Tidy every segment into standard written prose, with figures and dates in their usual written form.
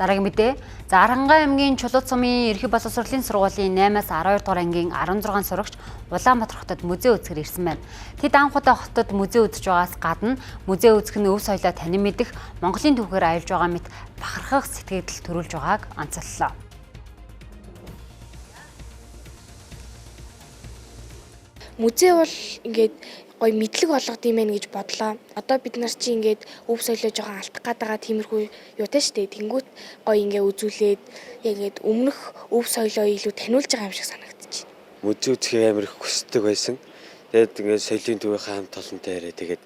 Дараагийн мэдээ. За Аранхай аймгийн Чулуут сумын Ерхий боловсролын сургуулийн 8-аас 12 дугаар ангийн 16 сурагч Улаанбаатар хотод музей үзэхээр ирсэн байна. Тэд анх удаа хотод музей үзэж байгаас гадна музей үзэх нь өв соёлоо танин мэдэх, Монголын түүхээр аялж байгаа мэт бахархах сэтгэл төрүүлж байгааг онцоллоо. Музей бол ингээд гоё мэдлэг олгод юм байна гэж бодлоо. Одоо бид нар чи ингээд өв соёлоо жоохон алдах гээд байгаа тиймэрхүү юутай штэ. Тэнгүүт гоё ингээ үзүүлээд яг ингээд өмнөх өв соёлоо илүү таниулж байгаа юм шиг санагдчих. Музей үзэх амар их хүсдэг байсан. Тэгээд ингээд соёлын төвийн хамт олонтой яриа тэгээд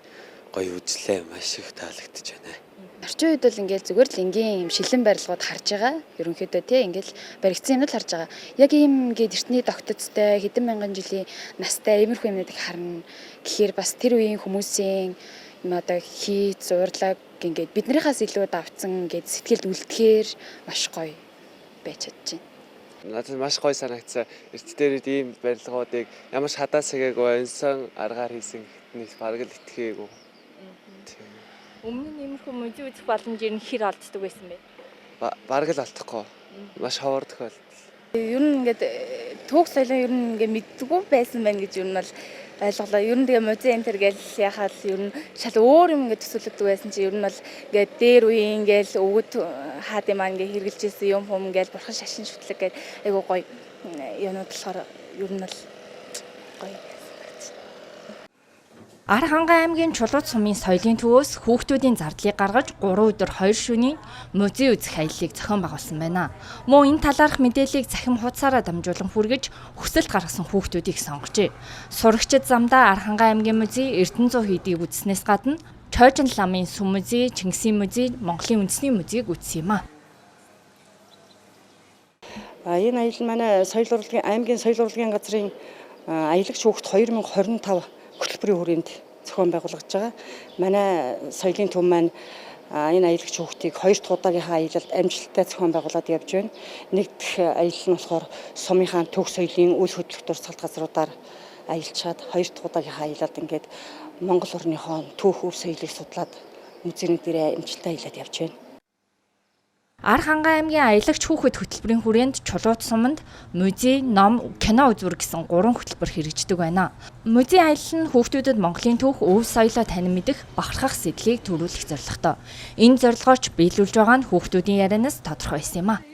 гоё үзлээ, маш их таалагдж байна. Орчин үед бол ингээл зүгээр л энгийн юм шилэн барилгууд харж байгаа. Ерөнхийдөө тий ингээл баригдсан юмнууд харж байгаа. Яг ийм ингээд эртний тогтцтой хэдэн мянган жилийн настай иймэрхүү юмнуудыг харна. Гэхээр бас тэр үеийн хүмүүсийн одоо хийц, зурлаг ингээд биднийхээс илүү давцсан ингээд сэтгэлд үлдэхээр маш гоё байж чадж байна. Надад маш гоё санагдсан. Эрт дээрээ ийм барилгуудыг ямар ч хадаа сагээгүй онсон аргаар хийсэн гэхтнээс бараг л итгэгээгүй. Өмнө нь иймэрхүү музей үзэх боломж ер нь хэр олддог байсан бэ? Бараг л алдахгүй. Маш ховор тохиолдол. Ер нь ингээд түүх соёлоо ер нь ингээд мэддэггүй байсан байна гэж ер нь бол ойлголоо. Ер нь тэгээ музей энэ төр гэж яхаад ер нь шал өөр юм ингээд төсөөлөдөг байсан чи ер нь бол ингээд дээр үеийн ингээд өвгөд хаад юм ингээд хэрглэж ирсэн юм хүм ингээд бурхан шашин шүтлэг гэдэг айгу гоё юмуд болохоор ер нь бол гоё. Аранхай аймгийн Чулуут сумын соёлын төвөөс хүүхдүүдийн зардлыг гаргаж 3 өдөр 2 шөнийн музей үзэх аяллыг зохион байгуулсан байна. Мөн энэ талаарх мэдээллийг захим хуудасаараа дамжуулан хүргэж хүсэлт гаргасан хүүхдүүдийг сонгожээ. Сурагчид замдаа Аранхай аймгийн музей, Эрдэнэ 100 хийдийг үзснээс гадна Чойжин ламын сүм музей, Чингисийн музей, Монголын үндэсний музейг үзсэн юм а. Энэ аялал манай соёл урлагийн аймгийн соёл урлагийн газрын аялагч хүүхд 2025 хөтөлбөрийн хүрээнд зохион байгуулагдж байгаа. Манай соёлын төв маань энэ аялагч хүүхдийг 2 дахь удаагийнхаа аялалд амжилттай зохион байгуулад явж байна. Нэг дэх аялал нь болохоор сумынхаа төв соёлын үйл хөдлөх дурсгалт газруудаар аялчаад 2 дахь удаагийнхаа аялалд ингээд Монгол орныхоо төв өв соёлыг судлаад музейн дээрээ амжилттай аялаад явж байна. Аранхай аймгийн аялагч хүүхэд хөтөлбөрийн хүрээнд Чулуут суманд музей, ном, кино үзүүр гэсэн 3 хөтөлбөр хэрэгждэг байна. Музей аялал нь хүүхдүүдэд Монголын түүх, өв соёлоо танин мэдэх, бахархах сэтлийг төрүүлэх зорилготой. Энэ зорилгооч биелүүлж байгаа нь хүүхдүүдийн ярианаас тодорхой байсан юм а.